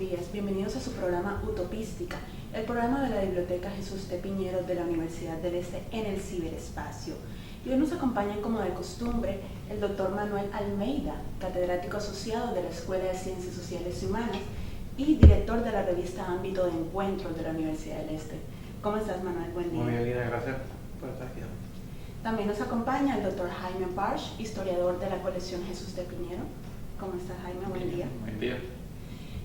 días. Bienvenidos a su programa Utopística, el programa de la Biblioteca Jesús T. Piñero de la Universidad del Este en el ciberespacio. Y hoy nos acompañan, como de costumbre, el doctor Manuel Almeida, catedrático asociado de la Escuela de Ciencias Sociales y Humanas y director de la revista Ámbito de Encuentros de la Universidad del Este. ¿Cómo estás, Manuel? Buen día. Muy bien, Lina, gracias por estar aquí. También nos acompaña el doctor Jaime Barsh, historiador de la colección Jesús T. Piñero. ¿Cómo estás, Jaime? Buen día. Buen día.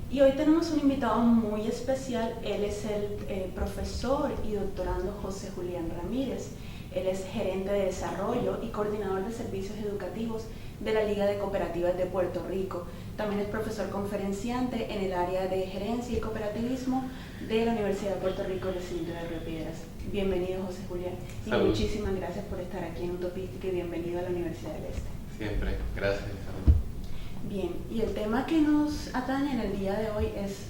Y hoy tenemos un invitado muy especial. Él es el profesor y doctorando José Julián Ramírez. Él es gerente de desarrollo y coordinador de servicios educativos de la Liga de Cooperativas de Puerto Rico. También es profesor conferenciante en el área de gerencia y cooperativismo de la Universidad de Puerto Rico, recinto de Río Piedras. Bienvenido, José Julián. Y Salud. muchísimas gracias por estar aquí en Utopística y bienvenido a la Universidad del Este. Siempre, gracias. Salud. Bien, y el tema que nos atañe en el día de hoy es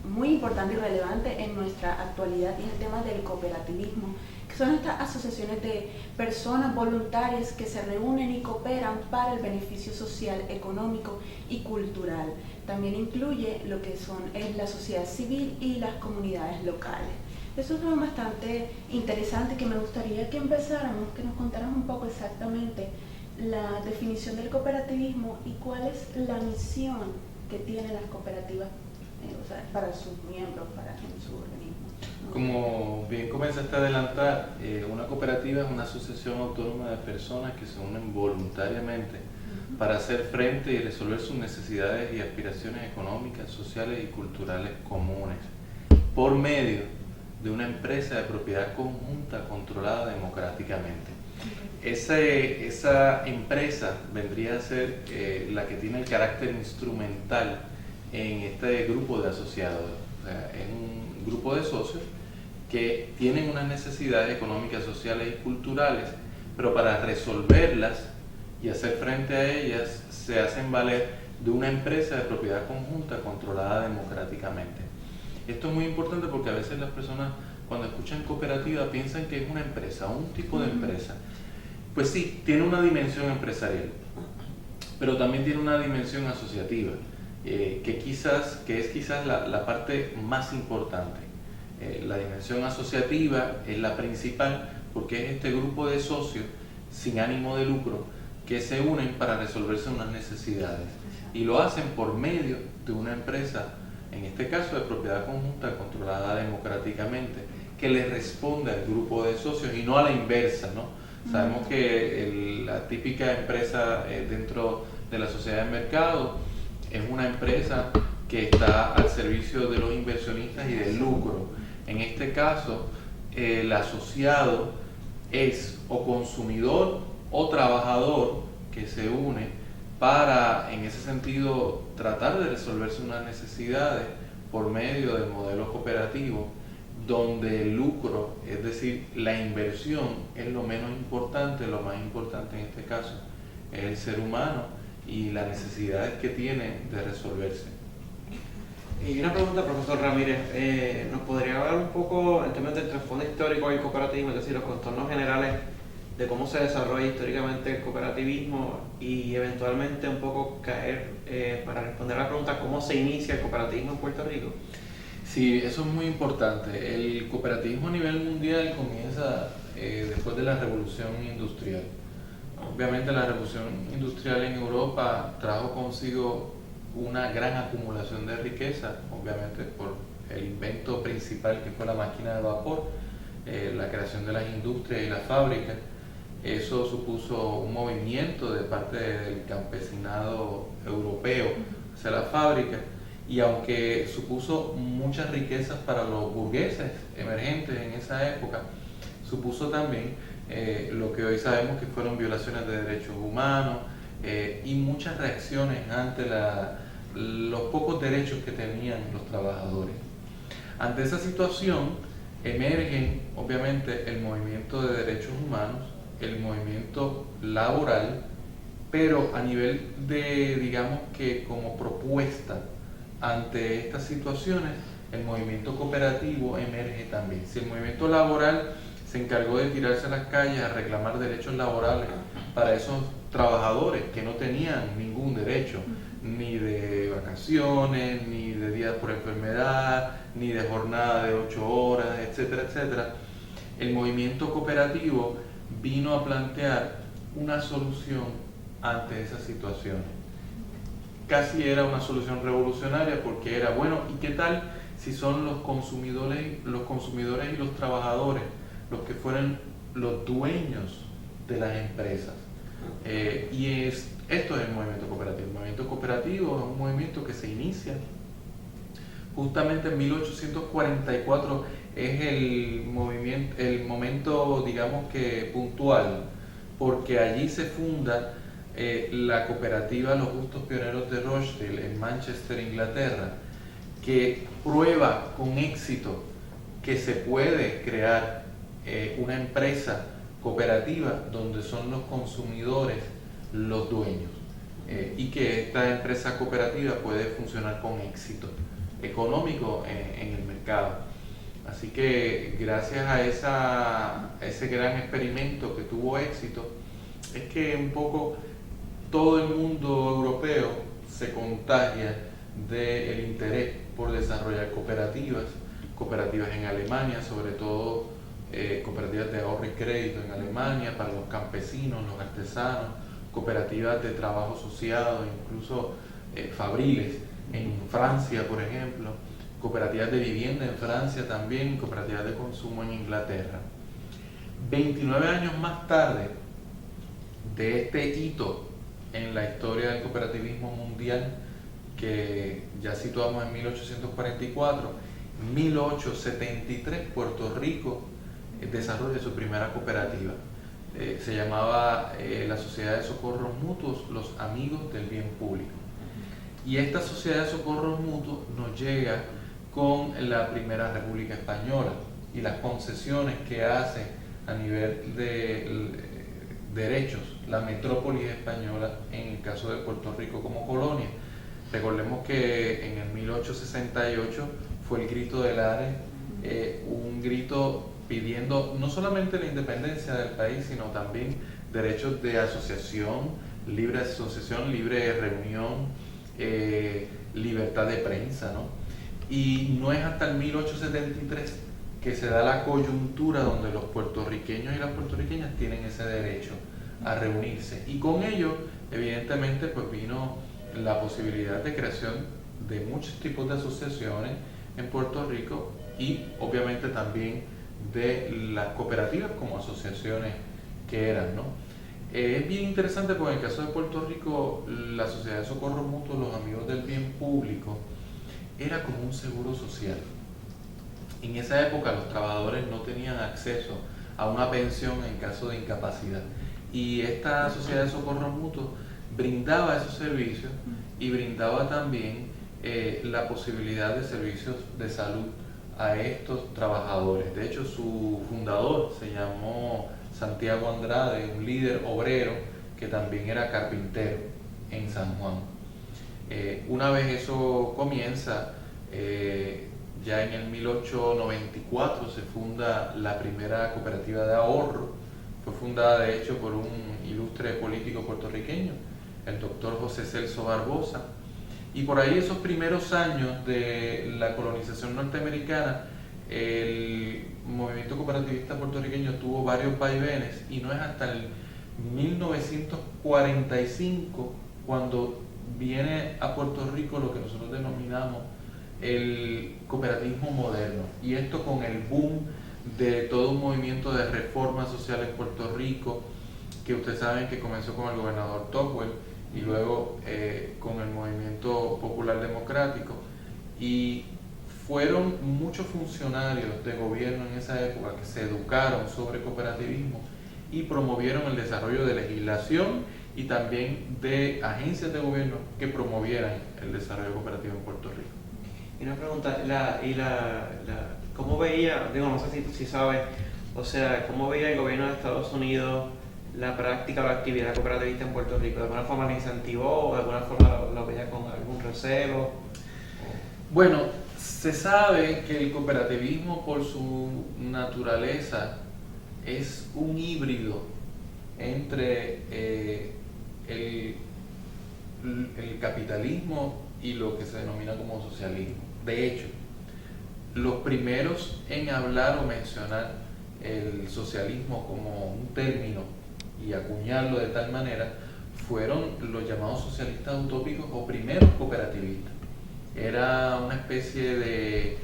muy importante y relevante en nuestra actualidad, y es el tema del cooperativismo, que son estas asociaciones de personas voluntarias que se reúnen y cooperan para el beneficio social, económico y cultural. También incluye lo que es la sociedad civil y las comunidades locales. Eso es algo bastante interesante que me gustaría que empezáramos, que nos contaras un poco exactamente la definición del cooperativismo y cuál es la misión que tienen las cooperativas para sus miembros, para su organismo, ¿no? Como bien comenzaste a adelantar, una cooperativa es una asociación autónoma de personas que se unen voluntariamente para hacer frente y resolver sus necesidades y aspiraciones económicas, sociales y culturales comunes por medio de una empresa de propiedad conjunta controlada democráticamente. Esa empresa vendría a ser la que tiene el carácter instrumental en este grupo de asociados. O sea, es un grupo de socios que tienen unas necesidades económicas, sociales y culturales, pero para resolverlas y hacer frente a ellas se hacen valer de una empresa de propiedad conjunta controlada democráticamente. Esto es muy importante porque a veces las personas, cuando escuchan cooperativa, piensan que es una empresa, un tipo de empresa. Pues sí, tiene una dimensión empresarial, pero también tiene una dimensión asociativa, que es quizás la parte más importante. La dimensión asociativa es la principal porque es este grupo de socios sin ánimo de lucro que se unen para resolverse unas necesidades y lo hacen por medio de una empresa, en este caso de propiedad conjunta controlada democráticamente, que le responde al grupo de socios y no a la inversa, ¿no? Sabemos que la típica empresa dentro de la sociedad de mercado es una empresa que está al servicio de los inversionistas y del lucro. En este caso, el asociado es o consumidor o trabajador que se une para, en ese sentido, tratar de resolverse unas necesidades por medio del modelo cooperativo, donde el lucro, es decir, la inversión, es lo menos importante. Lo más importante en este caso es el ser humano y las necesidades que tiene de resolverse. Y una pregunta, profesor Ramírez, ¿nos podría hablar un poco en términos del trasfondo histórico del cooperativismo, es decir, los contornos generales de cómo se desarrolla históricamente el cooperativismo y eventualmente un poco caer para responder a la pregunta cómo se inicia el cooperativismo en Puerto Rico? Sí, eso es muy importante. El cooperativismo a nivel mundial comienza después de la Revolución Industrial. Obviamente la Revolución Industrial en Europa trajo consigo una gran acumulación de riqueza, obviamente por el invento principal que fue la máquina de vapor, la creación de las industrias y las fábricas. Eso supuso un movimiento de parte del campesinado europeo hacia las fábricas, y aunque supuso muchas riquezas para los burgueses emergentes en esa época, supuso también lo que hoy sabemos que fueron violaciones de derechos humanos y muchas reacciones ante los pocos derechos que tenían los trabajadores. Ante esa situación emergen obviamente el movimiento de derechos humanos, el movimiento laboral, pero a nivel de, digamos que como propuesta ante estas situaciones, el movimiento cooperativo emerge también. Si el movimiento laboral se encargó de tirarse a las calles a reclamar derechos laborales para esos trabajadores que no tenían ningún derecho, ni de vacaciones, ni de días por enfermedad, ni de jornada de 8 horas, etcétera, etcétera. El movimiento cooperativo vino a plantear una solución ante esas situaciones. Casi era una solución revolucionaria porque era, bueno, ¿y qué tal si son los consumidores y los trabajadores los que fueran los dueños de las empresas? Esto es el movimiento cooperativo. El movimiento cooperativo es un movimiento que se inicia justamente en 1844. Es el momento, digamos que puntual, porque allí se funda la cooperativa Los Justos Pioneros de Rochdale en Manchester, Inglaterra, que prueba con éxito que se puede crear una empresa cooperativa donde son los consumidores los dueños, y que esta empresa cooperativa puede funcionar con éxito económico en el mercado. Así que gracias a ese gran experimento que tuvo éxito, es que un poco todo el mundo europeo se contagia del interés por desarrollar cooperativas en Alemania, sobre todo cooperativas de ahorro y crédito en Alemania para los campesinos, los artesanos, cooperativas de trabajo asociado, incluso fabriles en Francia, por ejemplo, cooperativas de vivienda en Francia también, cooperativas de consumo en Inglaterra. 29 años más tarde de este hito en la historia del cooperativismo mundial, que ya situamos en 1844, en 1873 Puerto Rico desarrolla su primera cooperativa. Se llamaba la Sociedad de Socorros Mutuos, los Amigos del Bien Público. Y esta Sociedad de Socorros Mutuos nos llega con la Primera República Española y las concesiones que hace a nivel de derechos la metrópolis española en el caso de Puerto Rico como colonia. Recordemos que en el 1868 fue el grito de Lares, un grito pidiendo no solamente la independencia del país, sino también derechos de asociación, libre asociación, libre reunión, libertad de prensa, ¿no? Y no es hasta el 1873 que se da la coyuntura donde los puertorriqueños y las puertorriqueñas tienen ese derecho a reunirse. Y con ello, evidentemente, pues vino la posibilidad de creación de muchos tipos de asociaciones en Puerto Rico y obviamente también de las cooperativas como asociaciones que eran, ¿no? Es bien interesante porque en el caso de Puerto Rico, la Sociedad de Socorro Mutuo, los Amigos del Bien Público, era como un seguro social. En esa época los trabajadores no tenían acceso a una pensión en caso de incapacidad. Y esta Sociedad de Socorro Mutuo brindaba esos servicios y brindaba también la posibilidad de servicios de salud a estos trabajadores. De hecho, su fundador se llamó Santiago Andrade, un líder obrero que también era carpintero en San Juan. Una vez eso comienza, ya en el 1894 se funda la primera cooperativa de ahorro. Fue fundada de hecho por un ilustre político puertorriqueño, el doctor José Celso Barbosa. Y por ahí esos primeros años de la colonización norteamericana, el movimiento cooperativista puertorriqueño tuvo varios vaivenes y no es hasta el 1945 cuando viene a Puerto Rico lo que nosotros denominamos el cooperativismo moderno, y esto con el boom de todo un movimiento de reforma social en Puerto Rico, que ustedes saben que comenzó con el gobernador Tocqueville y luego con el movimiento popular democrático, y fueron muchos funcionarios de gobierno en esa época que se educaron sobre cooperativismo y promovieron el desarrollo de legislación y también de agencias de gobierno que promovieran el desarrollo cooperativo en Puerto Rico. Y una pregunta, ¿cómo veía, no sé si sabes, o sea, cómo veía el gobierno de Estados Unidos la práctica o la actividad cooperativista en Puerto Rico? ¿De alguna forma la incentivó o de alguna forma lo veía con algún recelo? Bueno, se sabe que el cooperativismo por su naturaleza es un híbrido entre el, el capitalismo y lo que se denomina como socialismo. De hecho, los primeros en hablar o mencionar el socialismo como un término y acuñarlo de tal manera fueron los llamados socialistas utópicos o primeros cooperativistas. Era una especie de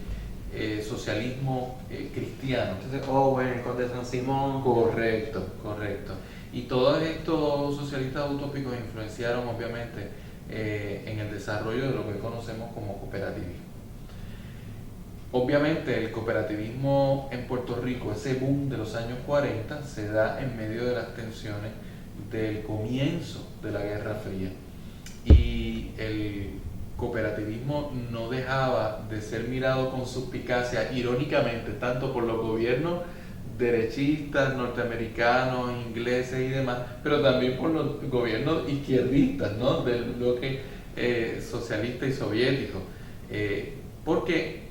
socialismo cristiano. Entonces, Owen, el Conde de San Simón. Correcto, correcto. Y todos estos socialistas utópicos influenciaron obviamente en el desarrollo de lo que conocemos como cooperativismo. Obviamente el cooperativismo en Puerto Rico, ese boom de los años 40, se da en medio de las tensiones del comienzo de la Guerra Fría. Y el cooperativismo no dejaba de ser mirado con suspicacia, irónicamente, tanto por los gobiernos derechistas, norteamericanos, ingleses y demás, pero también por los gobiernos izquierdistas, ¿no?, del bloque socialista y soviético, porque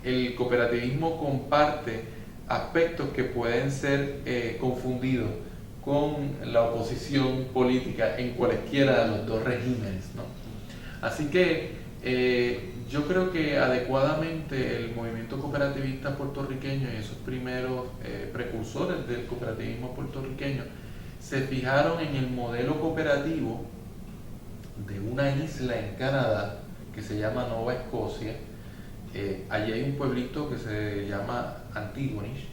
el cooperativismo comparte aspectos que pueden ser confundidos con la oposición política en cualesquiera de los dos regímenes, ¿no? Así que yo creo que adecuadamente el movimiento cooperativista puertorriqueño y esos primeros precursores del cooperativismo puertorriqueño se fijaron en el modelo cooperativo de una isla en Canadá que se llama Nueva Escocia. Allí hay un pueblito que se llama Antigonish,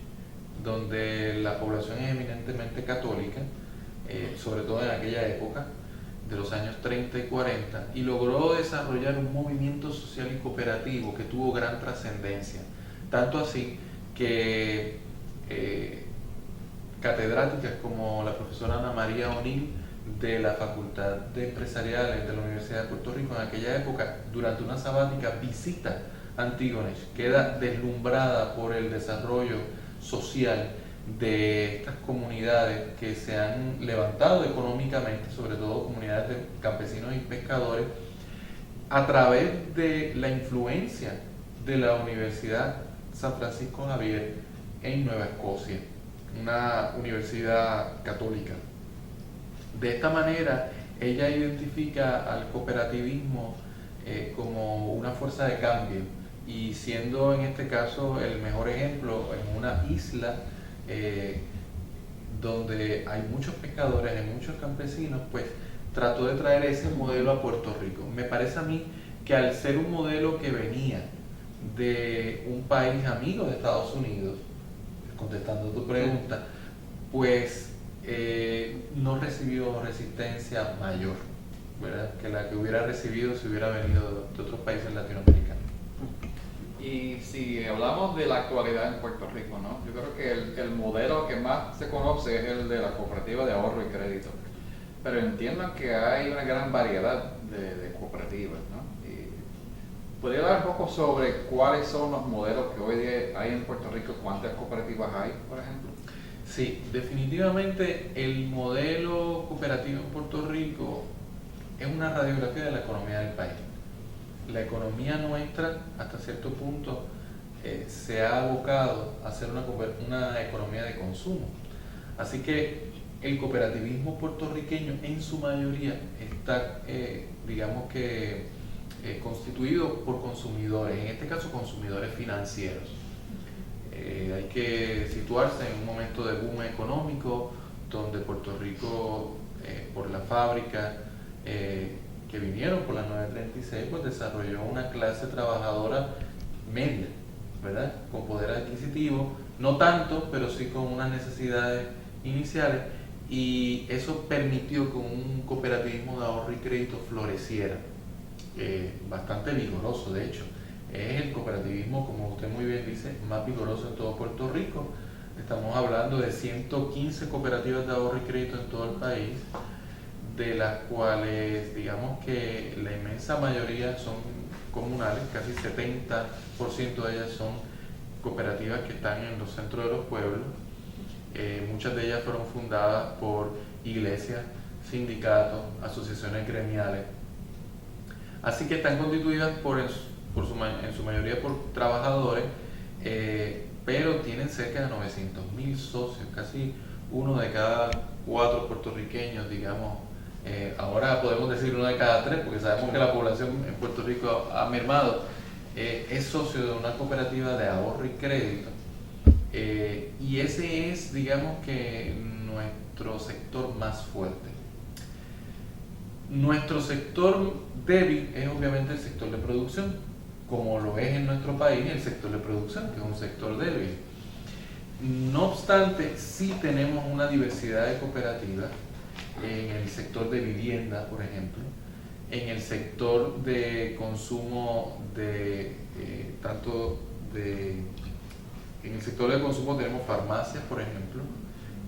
donde la población es eminentemente católica, sobre todo en aquella época de los años 30 y 40, y logró desarrollar un movimiento social y cooperativo que tuvo gran trascendencia, tanto así que catedráticas como la profesora Ana María O'Neill de la Facultad de Empresariales de la Universidad de Puerto Rico en aquella época, durante una sabática, visita Antigonish, queda deslumbrada por el desarrollo social de estas comunidades que se han levantado económicamente, sobre todo comunidades de campesinos y pescadores, a través de la influencia de la Universidad San Francisco Javier en Nueva Escocia, una universidad católica. De esta manera, ella identifica al cooperativismo como una fuerza de cambio, y siendo en este caso el mejor ejemplo en una isla donde hay muchos pescadores, hay muchos campesinos, pues trató de traer ese modelo a Puerto Rico. Me parece a mí que al ser un modelo que venía de un país amigo de Estados Unidos, contestando tu pregunta, pues no recibió resistencia mayor, ¿verdad?, que la que hubiera recibido si hubiera venido de otros países latinoamericanos. Y si hablamos de la actualidad en Puerto Rico, ¿no?, yo creo que el modelo que más se conoce es el de la cooperativa de ahorro y crédito, pero entiendo que hay una gran variedad de cooperativas, ¿no? Y ¿podría hablar un poco sobre cuáles son los modelos que hoy día hay en Puerto Rico? ¿Cuántas cooperativas hay, por ejemplo? Sí, definitivamente el modelo cooperativo en Puerto Rico es una radiografía de la economía del país. La economía nuestra, hasta cierto punto, se ha abocado a ser una economía de consumo. Así que el cooperativismo puertorriqueño en su mayoría está, digamos que, constituido por consumidores, en este caso consumidores financieros. Hay que situarse en un momento de boom económico donde Puerto Rico, por la fábrica que vinieron por la 936, pues desarrolló una clase trabajadora media, ¿verdad?, con poder adquisitivo, no tanto, pero sí con unas necesidades iniciales, y eso permitió que un cooperativismo de ahorro y crédito floreciera, bastante vigoroso. De hecho, es el cooperativismo, como usted muy bien dice, más vigoroso en todo Puerto Rico. Estamos hablando de 115 cooperativas de ahorro y crédito en todo el país, de las cuales digamos que la inmensa mayoría son comunales, casi 70% de ellas son cooperativas que están en los centros de los pueblos. Muchas de ellas fueron fundadas por iglesias, sindicatos, asociaciones gremiales. Así que están constituidas en su mayoría por trabajadores, pero tienen cerca de 900.000 socios, casi uno de cada 4 puertorriqueños, digamos, ahora podemos decir 1 de cada 3, porque sabemos que la población en Puerto Rico ha mermado, es socio de una cooperativa de ahorro y crédito. Y ese es, digamos que, nuestro sector más fuerte. Nuestro sector débil es obviamente el sector de producción, como lo es en nuestro país el sector de producción, que es un sector débil. No obstante, sí tenemos una diversidad de cooperativas en el sector de vivienda, por ejemplo, en el sector de consumo en el sector de consumo tenemos farmacias, por ejemplo,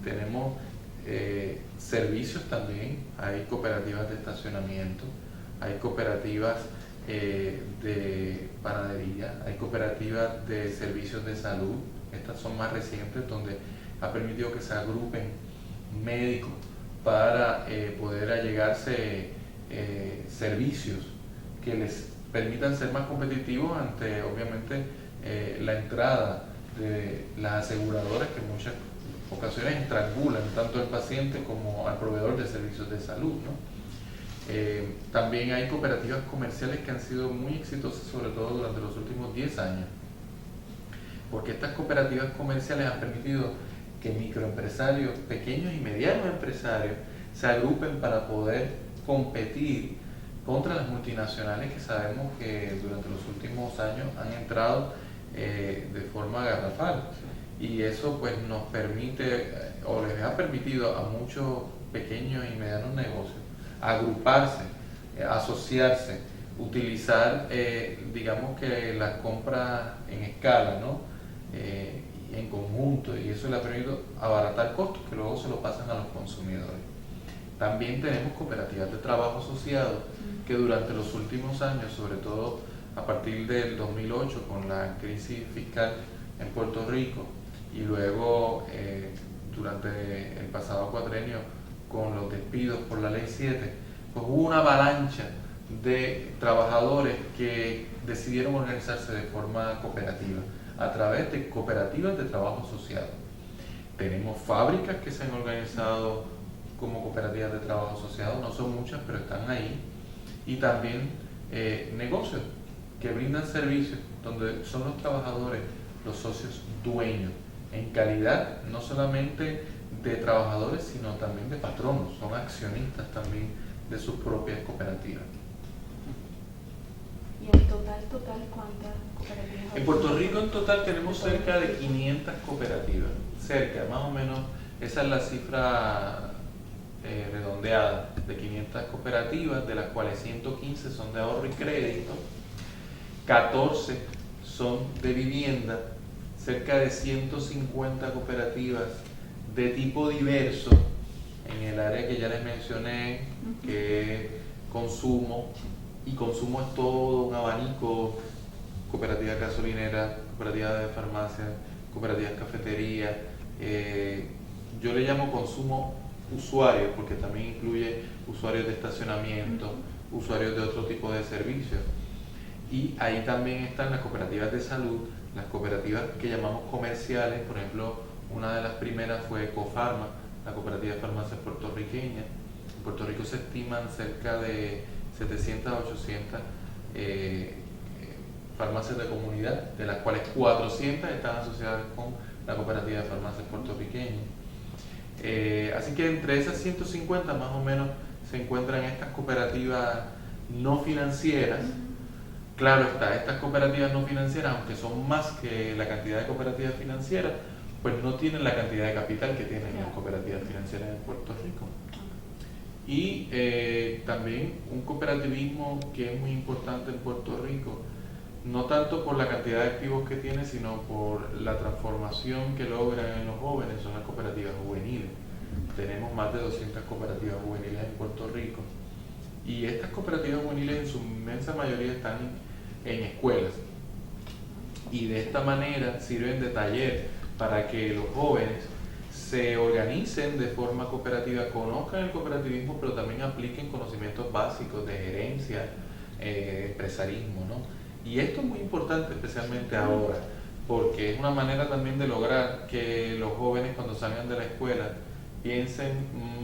tenemos servicios también, hay cooperativas de estacionamiento, hay cooperativas de panadería, hay cooperativas de servicios de salud. Estas son más recientes, donde ha permitido que se agrupen médicos para poder allegarse servicios que les permitan ser más competitivos ante, obviamente, la entrada de las aseguradoras, que en muchas ocasiones estrangulan tanto al paciente como al proveedor de servicios de salud, ¿no? También hay cooperativas comerciales que han sido muy exitosas, sobre todo durante los últimos 10 años, porque estas cooperativas comerciales han permitido que microempresarios, pequeños y medianos empresarios, se agrupen para poder competir contra las multinacionales que sabemos que durante los últimos años han entrado de forma garrafal. Y eso pues nos permite, o les ha permitido a muchos pequeños y medianos negocios agruparse, asociarse, utilizar digamos que las compras en escala, ¿no? En conjunto, y eso le ha permitido abaratar costos que luego se lo pasan a los consumidores. También tenemos cooperativas de trabajo asociado que durante los últimos años, sobre todo a partir del 2008 con la crisis fiscal en Puerto Rico y luego durante el pasado cuatrenio con los despidos por la Ley 7, pues hubo una avalancha de trabajadores que decidieron organizarse de forma cooperativa a través de cooperativas de trabajo asociado. Tenemos fábricas que se han organizado como cooperativas de trabajo asociado, no son muchas, pero están ahí, y también negocios que brindan servicios donde son los trabajadores, los socios dueños, en calidad no solamente de trabajadores, sino también de patronos, son accionistas también de sus propias cooperativas. ¿Y en total, cuántas cooperativas hay? En Puerto Rico en total tenemos cerca de 500 cooperativas, cerca, más o menos, esa es la cifra redondeada, de 500 cooperativas, de las cuales 115 son de ahorro y crédito, 14 son de vivienda, cerca de 150 cooperativas de tipo diverso, en el área que ya les mencioné, que es consumo, y consumo es todo un abanico: cooperativas gasolineras, cooperativas de farmacia, cooperativas cafeterías. Yo le llamo consumo usuario porque también incluye usuarios de estacionamiento, usuarios de otro tipo de servicios. Y ahí también están las cooperativas de salud, las cooperativas que llamamos comerciales. Por ejemplo, una de las primeras fue Ecofarma, la cooperativa de farmacias puertorriqueña. En Puerto Rico se estiman cerca de 700 a 800 farmacias de comunidad, de las cuales 400 están asociadas con la cooperativa de farmacias puertorriqueña. Así que entre esas 150 más o menos se encuentran estas cooperativas no financieras. Claro está, estas cooperativas no financieras, aunque son más que la cantidad de cooperativas financieras, pues no tienen la cantidad de capital que tienen las cooperativas financieras en Puerto Rico. Y también un cooperativismo que es muy importante en Puerto Rico, no tanto por la cantidad de activos que tiene, sino por la transformación que logran en los jóvenes, son las cooperativas juveniles. Tenemos más de 200 cooperativas juveniles en Puerto Rico, y estas cooperativas juveniles en su inmensa mayoría están en escuelas, y de esta manera sirven de taller para que los jóvenes se organicen de forma cooperativa, conozcan el cooperativismo, pero también apliquen conocimientos básicos de gerencia, empresarismo, ¿no? Y esto es muy importante, especialmente ahora, porque es una manera también de lograr que los jóvenes, cuando salgan de la escuela, piensen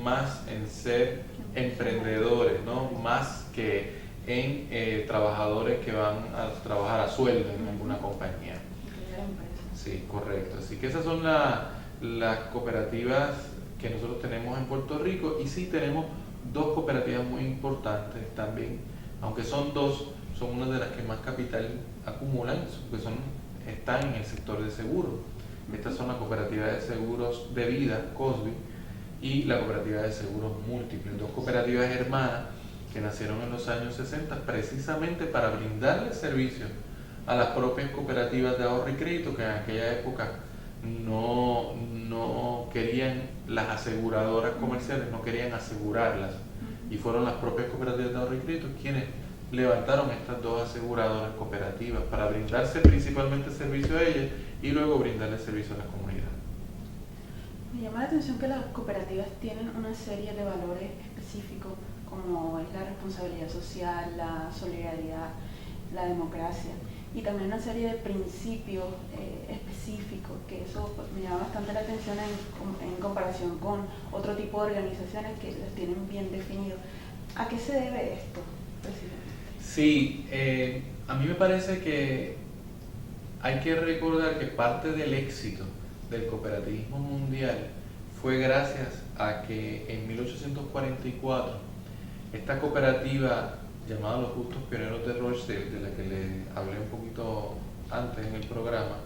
más en ser emprendedores, ¿no? Más que en trabajadores que van a trabajar a sueldo en alguna compañía. Sí, correcto. Así que esas son las cooperativas que nosotros tenemos en Puerto Rico, y sí tenemos dos cooperativas muy importantes también, aunque son dos, son una de las que más capital acumulan, porque están en el sector de seguros. Estas son la cooperativa de seguros de vida, COSBI, y la cooperativa de seguros múltiples, dos cooperativas hermanas que nacieron en los años 60 precisamente para brindarle servicios a las propias cooperativas de ahorro y crédito, que en aquella época no querían, las aseguradoras comerciales no querían asegurarlas, y fueron las propias cooperativas de ahorro y crédito quienes levantaron estas dos aseguradoras cooperativas para brindarse principalmente servicio a ellas y luego brindarle servicio a la comunidad. Me llama la atención que las cooperativas tienen una serie de valores específicos, como es la responsabilidad social, la solidaridad, la democracia, y también una serie de principios específicos, que eso pues, me llama bastante la atención en comparación con otro tipo de organizaciones que los tienen bien definidos. ¿A qué se debe esto, presidente? Sí, a mí me parece que hay que recordar que parte del éxito del cooperativismo mundial fue gracias a que en 1844 esta cooperativa llamada Los Justos Pioneros de Rochdale, de la que les hablé un poquito antes en el programa,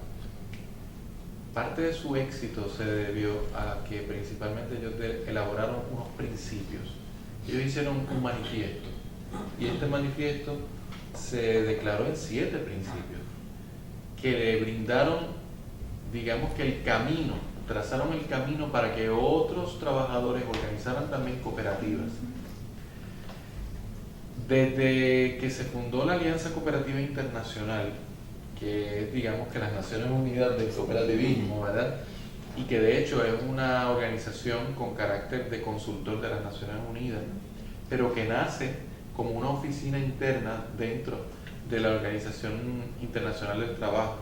parte de su éxito se debió a que principalmente ellos elaboraron unos principios. Ellos hicieron un manifiesto, y este manifiesto se declaró en 7 principios que le brindaron, digamos que el camino, trazaron el camino para que otros trabajadores organizaran también cooperativas. Desde que se fundó la Alianza Cooperativa Internacional, que es, digamos, que las Naciones Unidas del cooperativismo, ¿verdad? Y que de hecho es una organización con carácter de consultor de las Naciones Unidas, pero que nace como una oficina interna dentro de la Organización Internacional del Trabajo.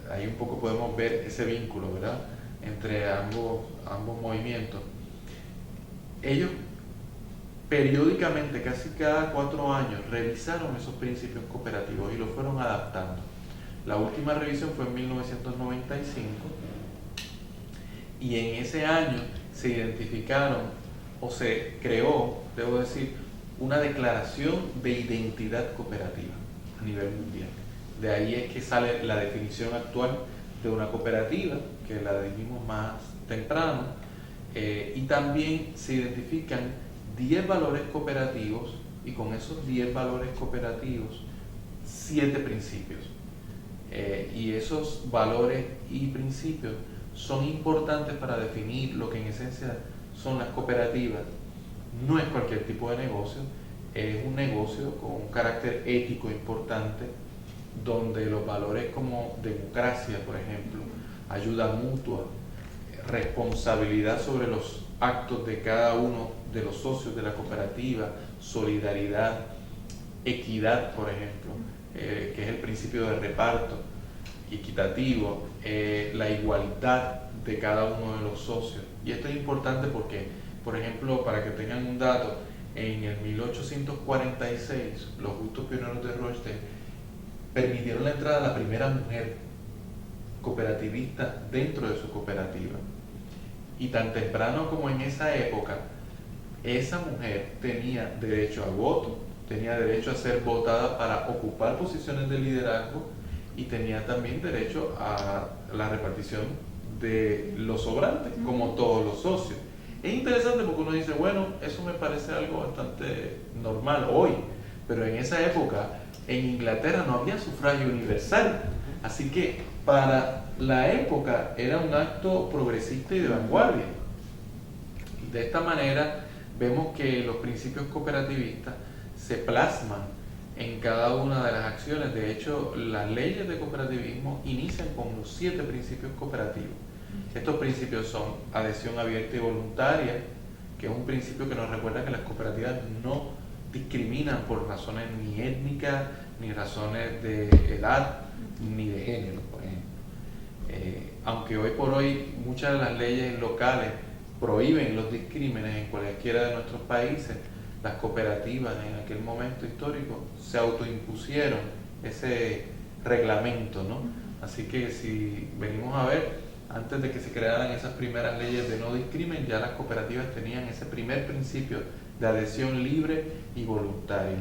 Ahí un poco podemos ver ese vínculo, ¿verdad?, entre ambos movimientos. Ellos periódicamente, casi cada 4 años, revisaron esos principios cooperativos y los fueron adaptando. La última revisión fue en 1995, y en ese año se identificaron, o se creó, debo decir, una declaración de identidad cooperativa a nivel mundial. De ahí es que sale la definición actual de una cooperativa, que la dijimos más temprano, y también se identifican 10 valores cooperativos, y con esos 10 valores cooperativos 7 principios. Y esos valores y principios son importantes para definir lo que en esencia son las cooperativas. No es cualquier tipo de negocio, es un negocio con un carácter ético importante, donde los valores como democracia, por ejemplo, ayuda mutua, responsabilidad sobre los actos de cada uno de los socios de la cooperativa, solidaridad, equidad, por ejemplo, que es el principio de reparto equitativo, la igualdad de cada uno de los socios. Y esto es importante porque, por ejemplo, para que tengan un dato, en el 1846 los Justos Pioneros de Rochdale permitieron la entrada de la primera mujer cooperativista dentro de su cooperativa. Y tan temprano como en esa época, esa mujer tenía derecho al voto, tenía derecho a ser votada para ocupar posiciones de liderazgo, y tenía también derecho a la repartición de los sobrantes, como todos los socios. Es interesante porque uno dice, bueno, eso me parece algo bastante normal hoy, pero en esa época en Inglaterra no había sufragio universal, así que para la época era un acto progresista y de vanguardia. De esta manera vemos que los principios cooperativistas se plasman en cada una de las acciones. De hecho, las leyes de cooperativismo inician con los 7 principios cooperativos. Estos principios son adhesión abierta y voluntaria, que es un principio que nos recuerda que las cooperativas no discriminan por razones ni étnicas, ni razones de edad, ni de género, por ejemplo. Aunque hoy por hoy muchas de las leyes locales prohíben los discrímenes en cualquiera de nuestros países, las cooperativas en aquel momento histórico se autoimpusieron ese reglamento, ¿no? Así que si venimos a ver, antes de que se crearan esas primeras leyes de no discrimen, ya las cooperativas tenían ese primer principio de adhesión libre y voluntaria.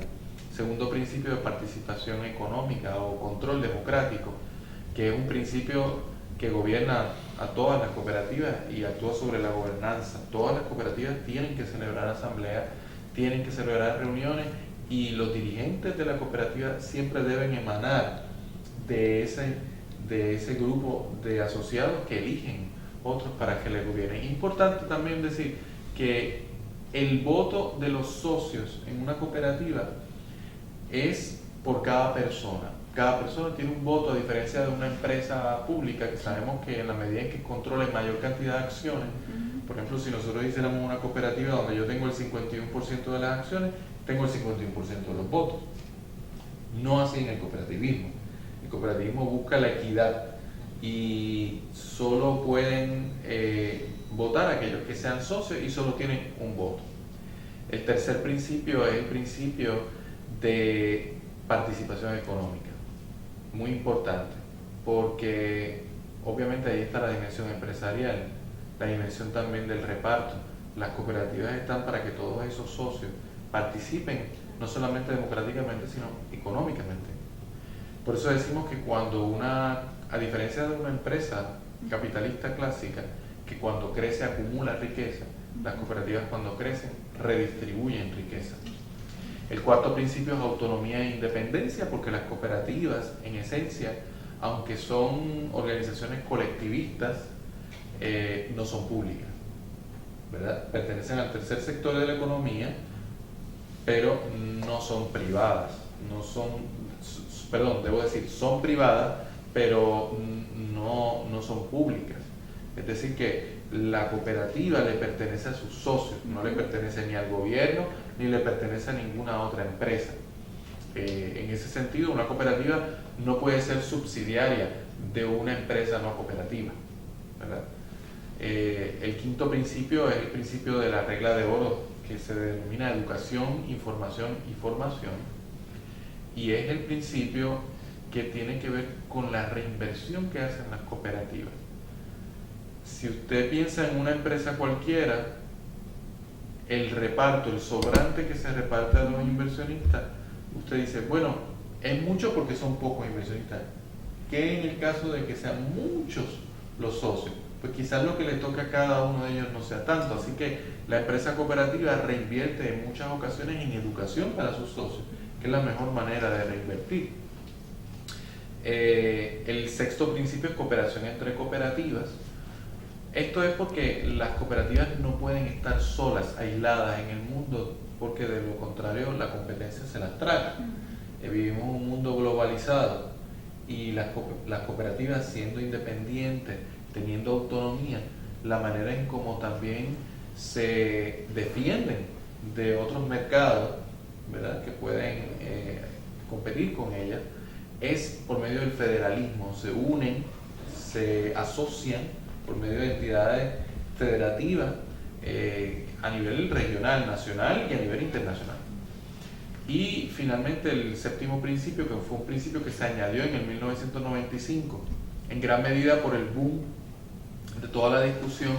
Segundo principio de participación económica o control democrático, que es un principio que gobierna a todas las cooperativas y actúa sobre la gobernanza. Todas las cooperativas tienen que celebrar asambleas, tienen que celebrar reuniones y los dirigentes de la cooperativa siempre deben emanar de ese grupo de asociados que eligen otros para que les gobiernen. Es importante también decir que el voto de los socios en una cooperativa es por cada persona. Cada persona tiene un voto, a diferencia de una empresa pública, que sabemos que en la medida en que controla mayor cantidad de acciones, por ejemplo, si nosotros hiciéramos una cooperativa donde yo tengo el 51% de las acciones, tengo el 51% de los votos. No así en el cooperativismo. El cooperativismo busca la equidad y solo pueden votar aquellos que sean socios y solo tienen un voto. El tercer principio es el principio de participación económica. Muy importante, porque obviamente ahí está la dimensión empresarial, la dimensión también del reparto. Las cooperativas están para que todos esos socios participen, no solamente democráticamente, sino económicamente. Por eso decimos que a diferencia de una empresa capitalista clásica, que cuando crece acumula riqueza, las cooperativas cuando crecen redistribuyen riqueza. El cuarto principio es autonomía e independencia, porque las cooperativas, en esencia, aunque son organizaciones colectivistas, no son públicas, ¿verdad? Pertenecen al tercer sector de la economía, pero no son privadas, son privadas, pero no son públicas. Es decir, que la cooperativa le pertenece a sus socios, no le pertenece ni al gobierno, ni le pertenece a ninguna otra empresa. En ese sentido, una cooperativa no puede ser subsidiaria de una empresa no cooperativa, ¿verdad? El quinto principio es el principio de la regla de oro, que se denomina educación, información y formación, y es el principio que tiene que ver con la reinversión que hacen las cooperativas. Si usted piensa en una empresa cualquiera, el reparto, el sobrante que se reparte a los inversionistas, usted dice, bueno, es mucho porque son pocos inversionistas. ¿Qué en el caso de que sean muchos los socios? Pues quizás lo que le toca a cada uno de ellos no sea tanto. Así que la empresa cooperativa reinvierte en muchas ocasiones en educación para sus socios, que es la mejor manera de reinvertir. El sexto principio es cooperación entre cooperativas. Esto es porque las cooperativas no pueden estar solas, aisladas en el mundo, porque de lo contrario la competencia se las traga. Vivimos en un mundo globalizado y las cooperativas, siendo independientes, teniendo autonomía, la manera en cómo también se defienden de otros mercados, ¿verdad?, que pueden competir con ellas, es por medio del federalismo. Se unen, se asocian por medio de entidades federativas a nivel regional, nacional y a nivel internacional. Y finalmente el séptimo principio, que fue un principio que se añadió en el 1995, en gran medida por el boom de toda la discusión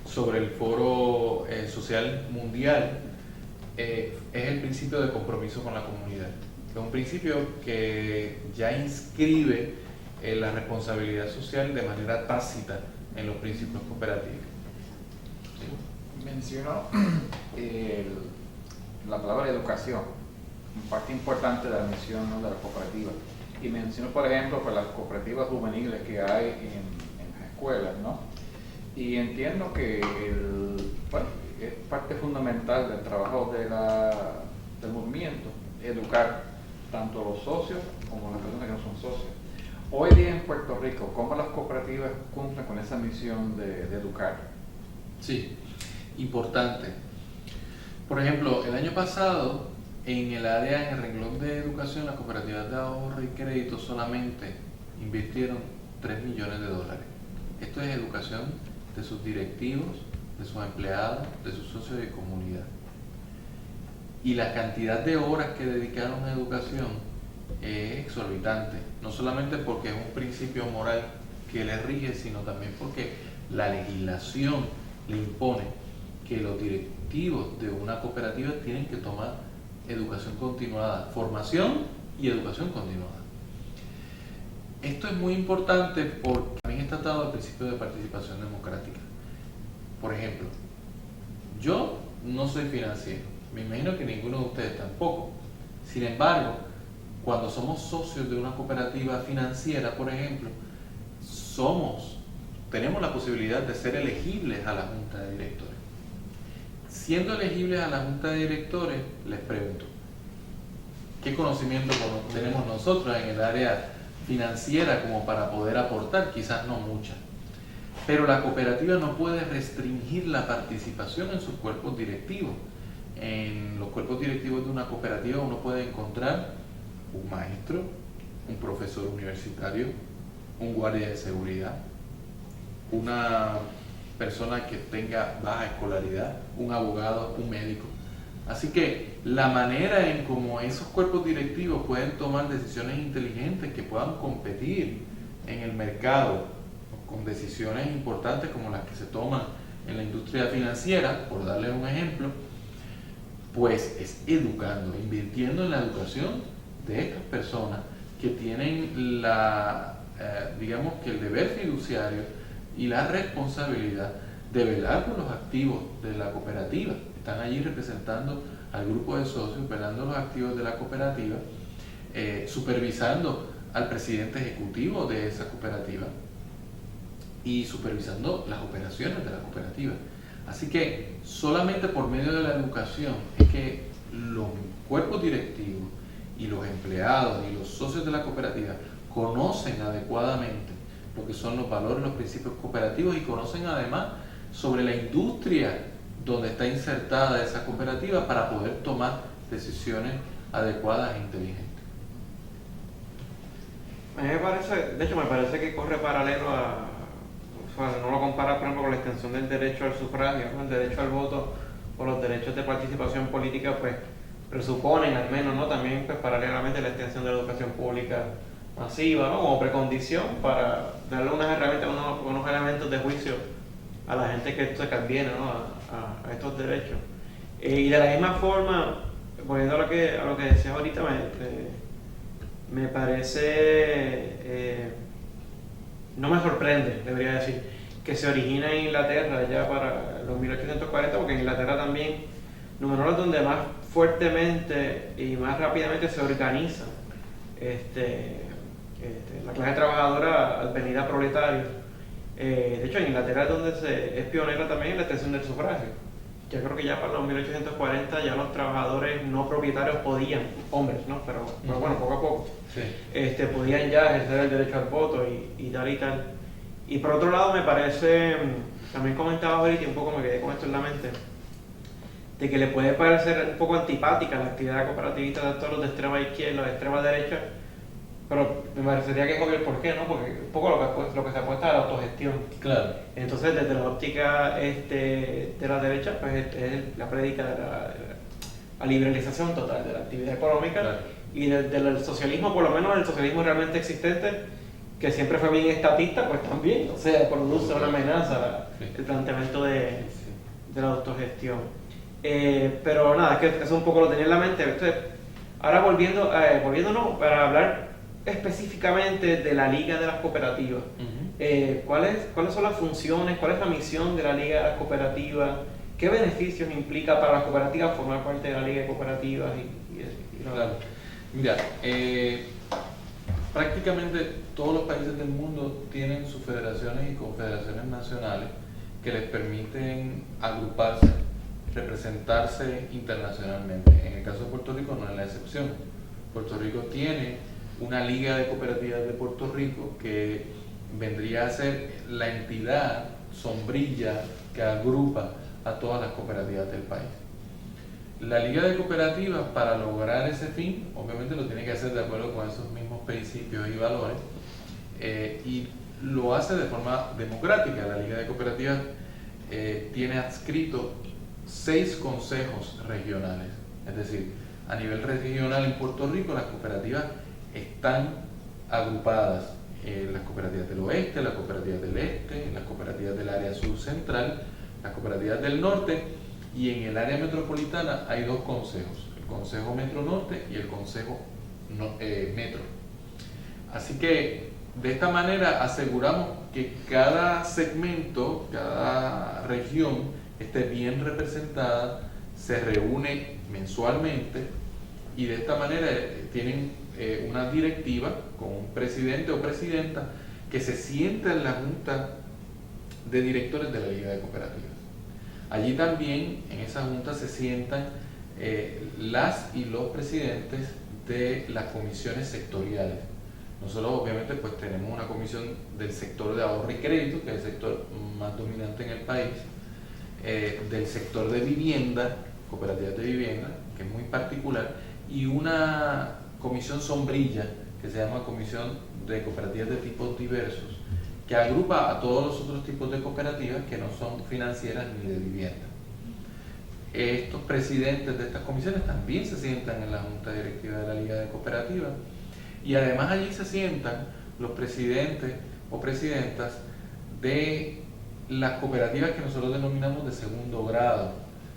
sobre el Foro Social Mundial, es el principio de compromiso con la comunidad. Es un principio que ya inscribe la responsabilidad social de manera tácita en los principios cooperativos. ¿Sí? Mencionó la palabra educación, parte importante de la misión, ¿no?, de la cooperativa. Y mencionó, por ejemplo, pues, las cooperativas juveniles que hay en las escuelas, ¿no? Y entiendo que es parte fundamental del trabajo del movimiento, educar tanto a los socios como a las personas que no son socios. Hoy día en Puerto Rico, ¿cómo las cooperativas cumplen con esa misión de educar? Sí, importante. Por ejemplo, el año pasado, en el renglón de educación, las cooperativas de ahorro y crédito solamente invirtieron 3 millones de dólares. Esto es educación de sus directivos, de sus empleados, de sus socios de comunidad. Y la cantidad de horas que dedicaron a educación es exorbitante, no solamente porque es un principio moral que les rige, sino también porque la legislación le impone que los directivos de una cooperativa tienen que tomar educación continuada, formación y educación continuada. Esto es muy importante porque también está atado al principio de participación democrática. Por ejemplo, yo no soy financiero, me imagino que ninguno de ustedes tampoco. Sin embargo, cuando somos socios de una cooperativa financiera, por ejemplo, tenemos la posibilidad de ser elegibles a la junta de directores. Siendo elegibles a la junta de directores, les pregunto, ¿qué conocimiento tenemos nosotros en el área financiera como para poder aportar? Quizás no mucha. Pero la cooperativa no puede restringir la participación en sus cuerpos directivos. En los cuerpos directivos de una cooperativa uno puede encontrar un maestro, un profesor universitario, un guardia de seguridad, una persona que tenga baja escolaridad, un abogado, un médico. Así que la manera en cómo esos cuerpos directivos pueden tomar decisiones inteligentes que puedan competir en el mercado con decisiones importantes como las que se toman en la industria financiera, por darles un ejemplo, pues es educando, invirtiendo en la educación de estas personas que tienen digamos que el deber fiduciario y la responsabilidad de velar por los activos de la cooperativa. Están allí representando al grupo de socios, velando los activos de la cooperativa, supervisando al presidente ejecutivo de esa cooperativa y supervisando las operaciones de la cooperativa. Así que solamente por medio de la educación es que los cuerpos directivos y los empleados y los socios de la cooperativa conocen adecuadamente lo que son los valores, los principios cooperativos y conocen además sobre la industria donde está insertada esa cooperativa para poder tomar decisiones adecuadas e inteligentes. Me parece que corre paralelo no lo compara, por ejemplo, con la extensión del derecho al sufragio, ¿no? El derecho al voto o los derechos de participación política, pues presuponen al menos, ¿no? También pues paralelamente la extensión de la educación pública masiva, ¿no? Como precondición para darle unas herramientas, unos elementos de juicio a la gente que esto se conviene, ¿no? a estos derechos. Y de la misma forma, volviendo a lo que decías ahorita, me parece, no me sorprende, debería decir, que se origina en Inglaterra ya para los 1840, porque en Inglaterra también, número uno, es donde más fuertemente y más rápidamente se organiza la clase trabajadora advenida proletaria. De hecho, en Inglaterra es donde es pionera también en la extensión del sufragio. Yo creo que ya para los 1840 ya los trabajadores no propietarios podían, hombres, ¿no? Pero bueno, poco a poco, sí. Podían ya ejercer el derecho al voto y tal y tal. Y por otro lado me parece, también comentaba ahorita y un poco me quedé con esto en la mente, de que le puede parecer un poco antipática la actividad cooperativista de todos los de extrema izquierda, de extrema derecha, pero me parecería que es obvio el porqué, ¿no? Porque un poco lo que se apuesta a la autogestión. Claro. Entonces, desde la óptica de la derecha, pues es la prédica de la liberalización total de la actividad económica. Claro. Y desde el socialismo, por lo menos el socialismo realmente existente, que siempre fue bien estatista, pues también, o sea, produce una amenaza el planteamiento de la autogestión. Pero nada, es que eso un poco lo tenía en la mente. Entonces, ahora volviendo para hablar específicamente de la Liga de las Cooperativas. ¿Cuáles son las funciones, cuál es la misión de la Liga de las Cooperativas? ¿Qué beneficios implica para las cooperativas formar parte de la Liga de Cooperativas? Claro. Mira, prácticamente todos los países del mundo tienen sus federaciones y confederaciones nacionales que les permiten agruparse, representarse internacionalmente. En el caso de Puerto Rico no es la excepción. Puerto Rico tiene una Liga de Cooperativas de Puerto Rico que vendría a ser la entidad sombrilla que agrupa a todas las cooperativas del país. La Liga de Cooperativas, para lograr ese fin, obviamente lo tiene que hacer de acuerdo con esos mismos principios y valores, y lo hace de forma democrática. La Liga de Cooperativas tiene adscrito 6 consejos regionales, es decir, a nivel regional en Puerto Rico las cooperativas están agrupadas en las cooperativas del oeste, las cooperativas del este, las cooperativas del área sur central, las cooperativas del norte, y en el área metropolitana hay 2 consejos, el Consejo Metro Norte y el Consejo Metro. Así que de esta manera aseguramos que cada segmento, cada región esté bien representada, se reúne mensualmente y de esta manera tienen una directiva con un presidente o presidenta que se sienta en la junta de directores de la Liga de Cooperativas. Allí también en esa junta se sientan las y los presidentes de las comisiones sectoriales. Nosotros obviamente pues tenemos una comisión del sector de ahorro y crédito, que es el sector más dominante en el país, del sector de vivienda, cooperativas de vivienda, que es muy particular, y una comisión sombrilla que se llama Comisión de Cooperativas de Tipos Diversos, que agrupa a todos los otros tipos de cooperativas que no son financieras ni de vivienda. Estos presidentes de estas comisiones también se sientan en la Junta Directiva de la Liga de Cooperativas y además allí se sientan los presidentes o presidentas de las cooperativas que nosotros denominamos de segundo grado,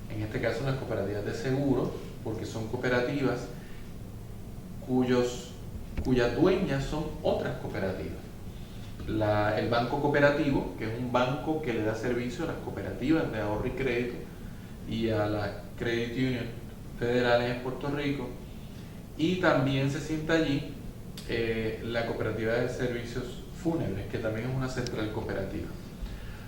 en este caso las cooperativas de seguro, porque son cooperativas cuyas dueñas son otras cooperativas. El banco cooperativo, que es un banco que le da servicio a las cooperativas de ahorro y crédito y a las credit union federales en Puerto Rico, y también se sienta allí la cooperativa de servicios fúnebres, que también es una central cooperativa.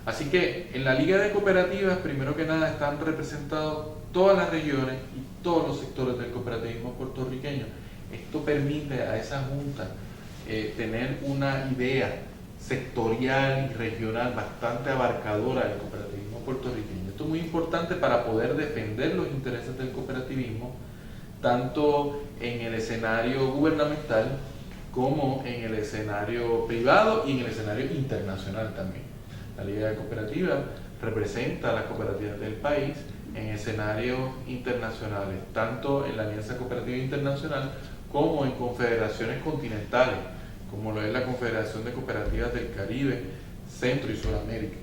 Así que en la Liga de Cooperativas, primero que nada, están representados todas las regiones y todos los sectores del cooperativismo puertorriqueño. Esto permite a esa junta tener una idea sectorial y regional bastante abarcadora del cooperativismo puertorriqueño. Esto es muy importante para poder defender los intereses del cooperativismo, tanto en el escenario gubernamental como en el escenario privado y en el escenario internacional también. La Liga de Cooperativas representa a las cooperativas del país en escenarios internacionales, tanto en la Alianza Cooperativa Internacional como en confederaciones continentales, como lo es la Confederación de Cooperativas del Caribe, Centro y Sudamérica.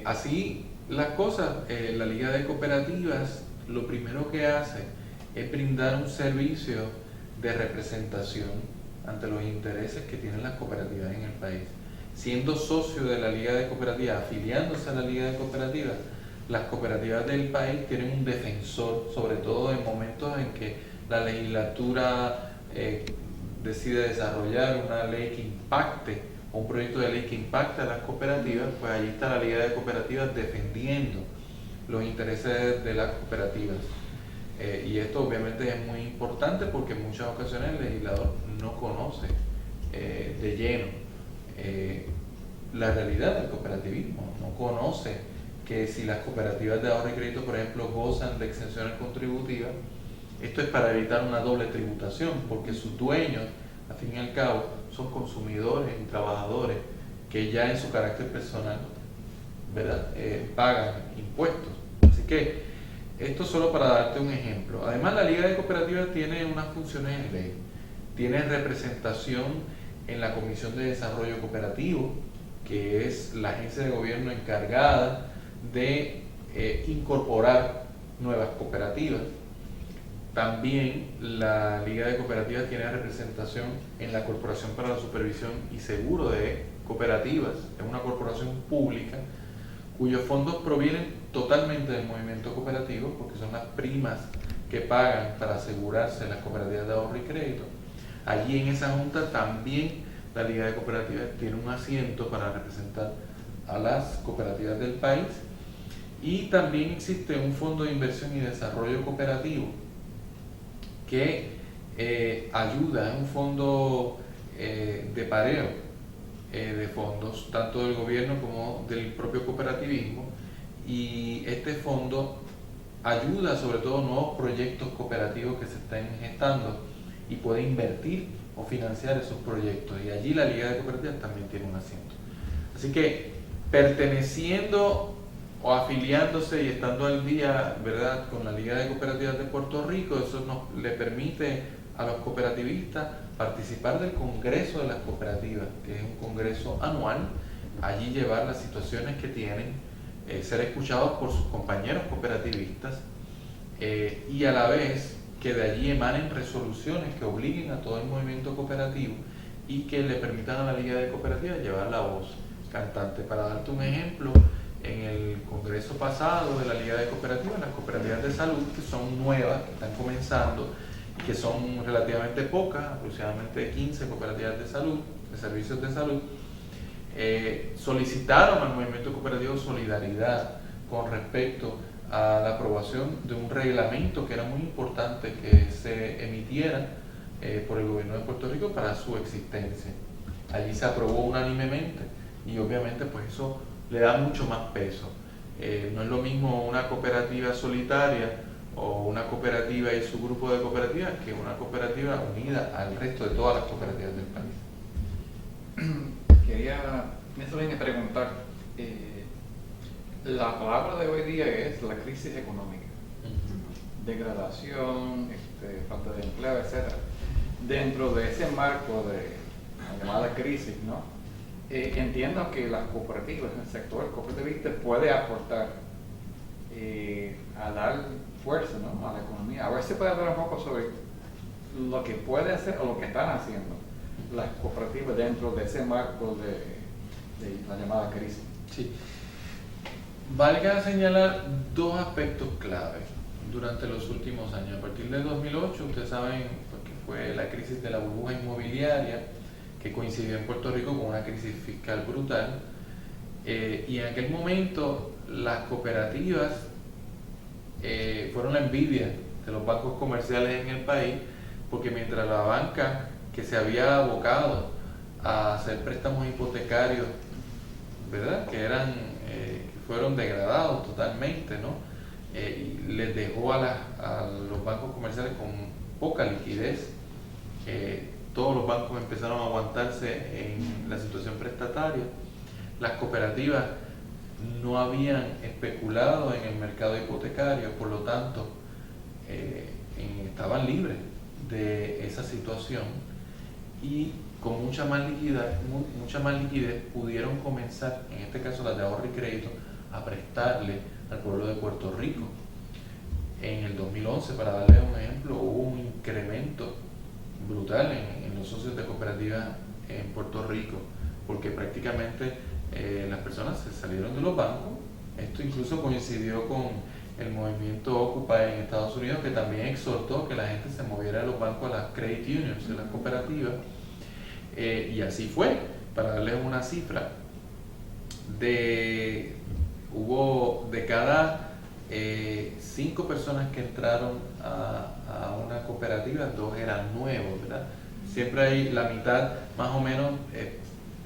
Así las cosas, la Liga de Cooperativas lo primero que hace es brindar un servicio de representación ante los intereses que tienen las cooperativas en el país. Siendo socio de la Liga de Cooperativas, afiliándose a la Liga de Cooperativas, las cooperativas del país tienen un defensor, sobre todo en momentos en que la legislatura decide desarrollar una ley que impacte, o un proyecto de ley que impacte a las cooperativas, pues allí está la Liga de Cooperativas defendiendo los intereses de las cooperativas. Y esto obviamente es muy importante porque en muchas ocasiones el legislador no conoce de lleno la realidad del cooperativismo, no conoce que si las cooperativas de ahorro y crédito, por ejemplo, gozan de exenciones contributivas, esto es para evitar una doble tributación, porque sus dueños, al fin y al cabo, son consumidores y trabajadores que ya en su carácter personal, ¿verdad?, pagan impuestos. Así que esto solo para darte un ejemplo. Además, la Liga de Cooperativas tiene unas funciones en ley. Tiene representación en la Comisión de Desarrollo Cooperativo, que es la agencia de gobierno encargada de incorporar nuevas cooperativas. También la Liga de Cooperativas tiene representación en la Corporación para la Supervisión y Seguro de Cooperativas. Es una corporación pública cuyos fondos provienen totalmente del movimiento cooperativo, porque son las primas que pagan para asegurarse las cooperativas de ahorro y crédito. Allí en esa junta también la Liga de Cooperativas tiene un asiento para representar a las cooperativas del país. Y también existe un fondo de inversión y desarrollo cooperativo que ayuda, es un fondo de pareo de fondos, tanto del gobierno como del propio cooperativismo, y este fondo ayuda sobre todo a nuevos proyectos cooperativos que se estén gestando y puede invertir o financiar esos proyectos. Y allí la Liga de Cooperativas también tiene un asiento. Así que perteneciendo o afiliándose y estando al día, ¿verdad?, con la Liga de Cooperativas de Puerto Rico, eso le permite a los cooperativistas participar del Congreso de las Cooperativas, que es un congreso anual, allí llevar las situaciones que tienen, ser escuchados por sus compañeros cooperativistas y a la vez que de allí emanen resoluciones que obliguen a todo el movimiento cooperativo y que le permitan a la Liga de Cooperativas llevar la voz cantante. Para darte un ejemplo, en el congreso pasado de la Liga de Cooperativas, las cooperativas de salud, que son nuevas, que están comenzando, que son relativamente pocas, aproximadamente 15 cooperativas de salud, de servicios de salud, solicitaron al movimiento cooperativo solidaridad con respecto a la aprobación de un reglamento que era muy importante que se emitiera por el gobierno de Puerto Rico para su existencia. Allí se aprobó unánimemente y obviamente pues eso le da mucho más peso. No es lo mismo una cooperativa solitaria o una cooperativa y su grupo de cooperativas que una cooperativa unida al resto de todas las cooperativas del país. Quería preguntar, la palabra de hoy día es la crisis económica, degradación, falta de empleo, etc. Dentro de ese marco de la llamada crisis, ¿no? Entiendo que las cooperativas, el sector cooperativista puede aportar a dar fuerza, ¿no?, a la economía. A ver si puede hablar un poco sobre lo que puede hacer o lo que están haciendo las cooperativas dentro de ese marco de la llamada crisis. Sí. Valga señalar dos aspectos clave durante los últimos años. A partir del 2008, ustedes saben que fue la crisis de la burbuja inmobiliaria, que coincidió en Puerto Rico con una crisis fiscal brutal, y en aquel momento las cooperativas fueron la envidia de los bancos comerciales en el país, porque mientras la banca que se había abocado a hacer préstamos hipotecarios, ¿verdad?, que fueron degradados totalmente, ¿no?, y les dejó a los bancos comerciales con poca liquidez. Todos los bancos empezaron a aguantarse en la situación prestataria. Las cooperativas no habían especulado en el mercado hipotecario, por lo tanto estaban libres de esa situación y con mucha más liquidez pudieron comenzar, en este caso las de ahorro y crédito, a prestarle al pueblo de Puerto Rico. En el 2011, para darles un ejemplo, hubo un incremento brutal en los socios de cooperativas en Puerto Rico, porque prácticamente las personas se salieron de los bancos. Esto incluso coincidió con el movimiento Occupy en Estados Unidos, que también exhortó que la gente se moviera de los bancos a las credit unions, a las cooperativas, y así fue. Para darles una cifra, hubo de cada 5 personas que entraron a una cooperativa, 2 eran nuevos, ¿verdad? Siempre hay la mitad, más o menos,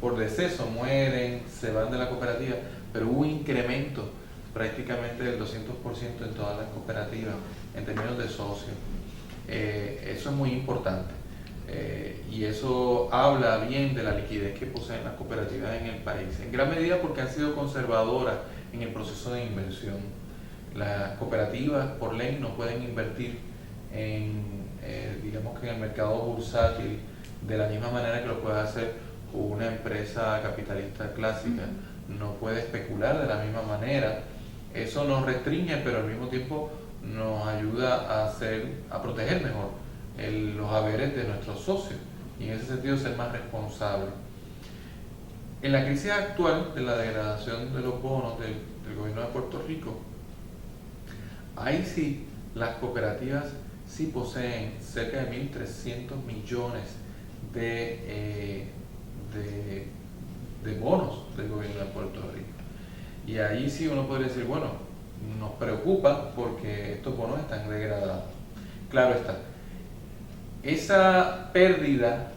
por deceso, mueren, se van de la cooperativa, pero hubo un incremento prácticamente del 200% en todas las cooperativas en términos de socios. Eso es muy importante y eso habla bien de la liquidez que poseen las cooperativas en el país, en gran medida porque han sido conservadoras en el proceso de inversión. Las cooperativas por ley no pueden invertir digamos que en el mercado bursátil de la misma manera que lo puede hacer una empresa capitalista clásica. No puede especular de la misma manera. Eso nos restringe, pero al mismo tiempo nos ayuda a proteger mejor los haberes de nuestros socios y en ese sentido ser más responsable. En la crisis actual de la degradación de los bonos del gobierno de Puerto Rico, ahí sí las cooperativas sí poseen cerca de 1.300 millones de bonos del gobierno de Puerto Rico. Y ahí sí uno podría decir, bueno, nos preocupa porque estos bonos están degradados. Claro está, esa pérdida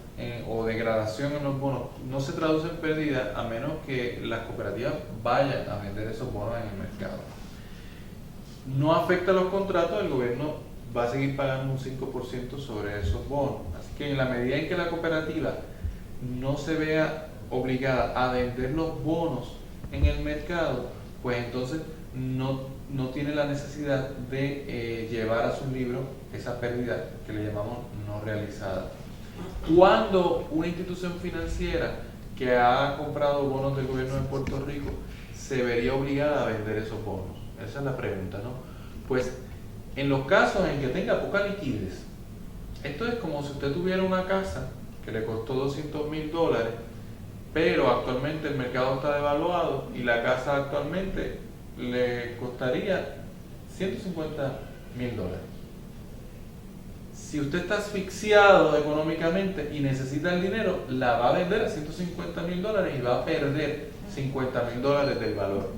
o degradación en los bonos no se traduce en pérdida a menos que las cooperativas vayan a vender esos bonos en el mercado. No afecta a los contratos, el gobierno va a seguir pagando un 5% sobre esos bonos. Así que en la medida en que la cooperativa no se vea obligada a vender los bonos en el mercado, pues entonces no tiene la necesidad de llevar a su libro esa pérdida que le llamamos no realizada. Cuando una institución financiera que ha comprado bonos del gobierno de Puerto Rico se vería obligada a vender esos bonos? Esa es la pregunta, ¿no? Pues en los casos en que tenga poca liquidez, esto es como si usted tuviera una casa que le costó $200,000, pero actualmente el mercado está devaluado y la casa actualmente le costaría $150,000. Si usted está asfixiado económicamente y necesita el dinero, la va a vender a $150,000 y va a perder $50,000 del valor,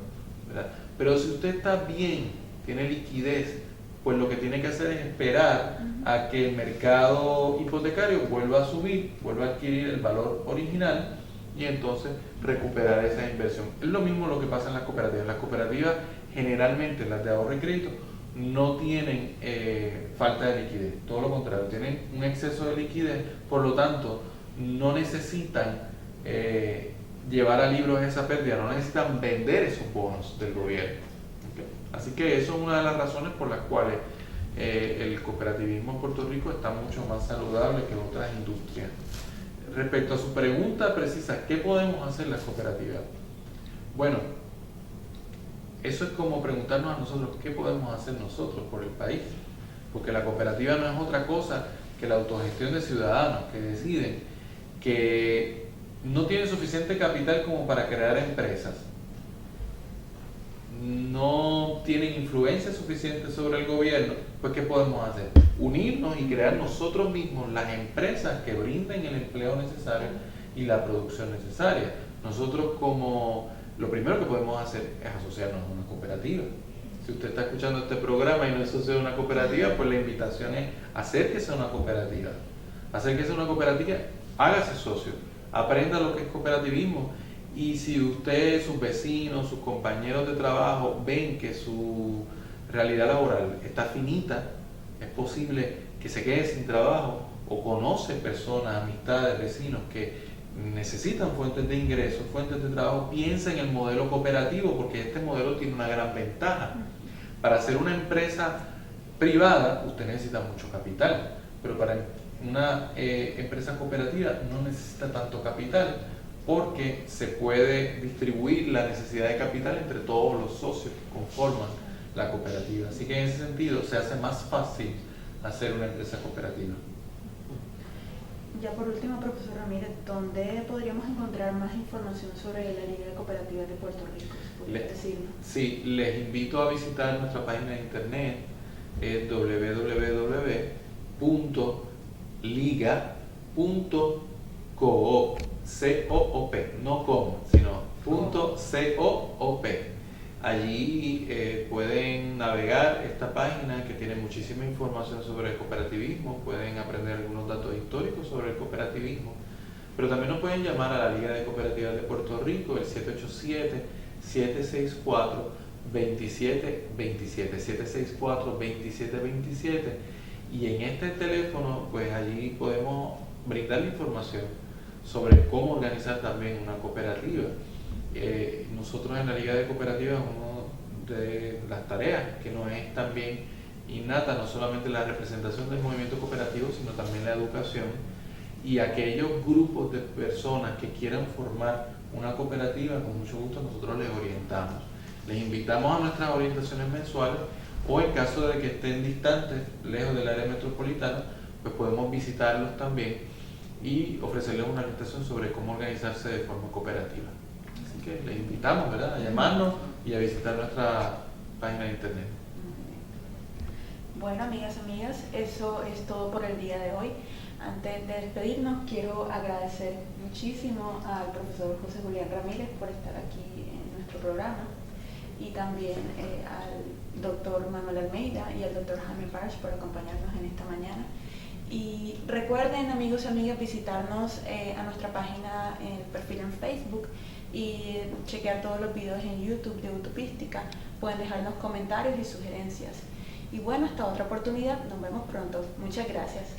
¿verdad? Pero si usted está bien, tiene liquidez, pues lo que tiene que hacer es esperar a que el mercado hipotecario vuelva a subir, vuelva a adquirir el valor original y entonces recuperar esa inversión. Es lo mismo lo que pasa en las cooperativas. Las cooperativas, generalmente las de ahorro y crédito, no tienen falta de liquidez, todo lo contrario, tienen un exceso de liquidez, por lo tanto no necesitan llevar a libros esa pérdida, no necesitan vender esos bonos del gobierno. ¿Okay? Así que eso es una de las razones por las cuales el cooperativismo en Puerto Rico está mucho más saludable que otras industrias. Respecto a su pregunta precisa, ¿qué podemos hacer las cooperativas? Bueno, eso es como preguntarnos a nosotros qué podemos hacer nosotros por el país, porque la cooperativa no es otra cosa que la autogestión de ciudadanos que deciden que no tienen suficiente capital como para crear empresas, no tienen influencia suficiente sobre el gobierno. Pues ¿qué podemos hacer? Unirnos y crear nosotros mismos las empresas que brinden el empleo necesario y la producción necesaria. Nosotros lo primero que podemos hacer es asociarnos a una cooperativa. Si usted está escuchando este programa y no es socio de una cooperativa, pues la invitación es acérquese a una cooperativa. Acérquese a una cooperativa, hágase socio, aprenda lo que es cooperativismo. Y si usted, sus vecinos, sus compañeros de trabajo ven que su realidad laboral está finita, es posible que se quede sin trabajo, o conoce personas, amistades, vecinos que necesitan fuentes de ingresos, fuentes de trabajo, piensa en el modelo cooperativo, porque este modelo tiene una gran ventaja. Para hacer una empresa privada usted necesita mucho capital, pero para una empresa cooperativa no necesita tanto capital, porque se puede distribuir la necesidad de capital entre todos los socios que conforman la cooperativa. Así que en ese sentido se hace más fácil hacer una empresa cooperativa. Ya por último, profesor Ramírez, ¿dónde podríamos encontrar más información sobre la Liga de Cooperativas de Puerto Rico? ¿Podría decirnos? Sí, les invito a visitar nuestra página de internet, www.liga.coop, C-O-O-P, no com, sino .coop. Allí pueden navegar esta página que tiene muchísima información sobre el cooperativismo, pueden aprender algunos datos históricos sobre el cooperativismo, pero también nos pueden llamar a la Liga de Cooperativas de Puerto Rico, el 787-764-2727, 764-2727, y en este teléfono, pues allí podemos brindar la información sobre cómo organizar también una cooperativa. Nosotros en la Liga de Cooperativas, una de las tareas que nos es también innata, no solamente la representación del movimiento cooperativo, sino también la educación, y aquellos grupos de personas que quieran formar una cooperativa, con mucho gusto nosotros les orientamos. Les invitamos a nuestras orientaciones mensuales, o en caso de que estén distantes, lejos del área metropolitana, pues podemos visitarlos también y ofrecerles una orientación sobre cómo organizarse de forma cooperativa. Así que les invitamos, ¿verdad?, a llamarnos y a visitar nuestra página de internet. Bueno, amigas, eso es todo por el día de hoy. Antes de despedirnos, quiero agradecer muchísimo al profesor José Julián Ramírez por estar aquí en nuestro programa, y también al doctor Manuel Almeida y al doctor Jaime Parch por acompañarnos en esta mañana. Y recuerden, amigos y amigas, visitarnos a nuestra página, en el perfil en Facebook, y chequear todos los videos en YouTube de Utopística. Pueden dejarnos comentarios y sugerencias. Y bueno, hasta otra oportunidad, nos vemos pronto. Muchas gracias.